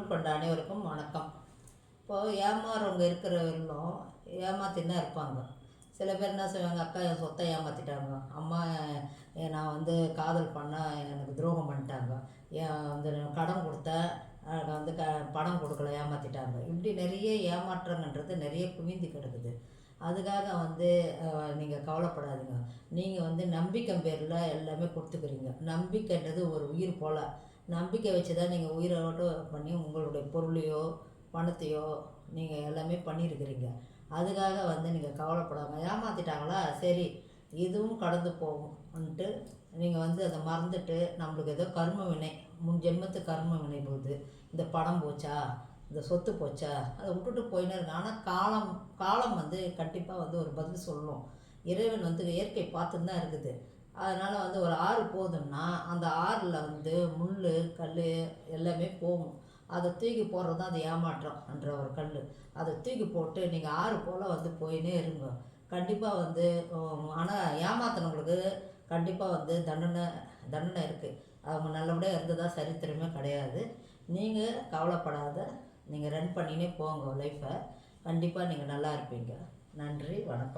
தமிழ் கொண்ட அனைவருக்கும் வணக்கம். இப்போது ஏமாறவங்க இருக்கிறவர்களும் ஏமாத்தின்னு தான் இருப்பாங்க. சில பேர் என்ன செய்வாங்க, அக்கா என் சொத்தை ஏமாற்றிட்டாங்க, அம்மா நான் வந்து காதல் பண்ணால் எனக்கு துரோகம் பண்ணிட்டாங்க, ஏன் வந்து கடன் கொடுத்தேன் வந்து பணம் கொடுக்கல ஏமாற்றிட்டாங்க. இப்படி நிறைய ஏமாற்றங்கன்றது நிறைய குவிந்து கிடக்குது. அதுக்காக வந்து நீங்கள் கவலைப்படாதீங்க. நீங்கள் வந்து நம்பிக்கை பேரில் எல்லாமே கொடுத்துக்கிறீங்க. நம்பிக்கைன்றது ஒரு உயிர் போல். நம்பிக்கை வச்சு தான் நீங்கள் உயிரோடு பண்ணி உங்களுடைய பொருளையோ பணத்தையோ நீங்கள் எல்லாமே பண்ணியிருக்கிறீங்க. அதுக்காக வந்து நீங்கள் கவலைப்படாமல் ஏமாற்றிட்டாங்களா, சரி இதுவும் கடந்து போகும்ன்ட்டு நீங்கள் வந்து அதை மறந்துட்டு, நம்மளுக்கு ஏதோ கர்ம வினை, முன் ஜென்மத்து கர்ம வினை போகுது, இந்த படம் போச்சா, இந்த சொத்து போச்சா, அதை விட்டுட்டு போயின்னு இருக்கு. ஆனால் காலம் காலம் வந்து கண்டிப்பாக வந்து ஒரு பதில் சொல்லும். இறைவன் வந்து இயற்கை பார்த்துன்னு தான் இருக்குது. அதனால் வந்து ஒரு ஆறு போகுதுன்னா அந்த ஆறில் வந்து முள் கல் எல்லாமே போகும். அதை தூக்கி போடுறது தான் அது ஏமாற்றம்ன்ற ஒரு கல். அதை தூக்கி போட்டு நீங்கள் ஆறு போல் வந்து போயின்னே இருங்க. கண்டிப்பாக வந்து ஆனால் ஏமாத்தினவங்களுக்கு கண்டிப்பாக வந்து தண்டனை இருக்குது. அவங்க நல்லபடியாக இருந்ததா சரித்திரமே கிடையாது. நீங்கள் கவலைப்படாத, நீங்கள் ரன் பண்ணினே போங்க லைஃப்பை. கண்டிப்பாக நீங்கள் நல்லா இருப்பீங்க. நன்றி, வணக்கம்.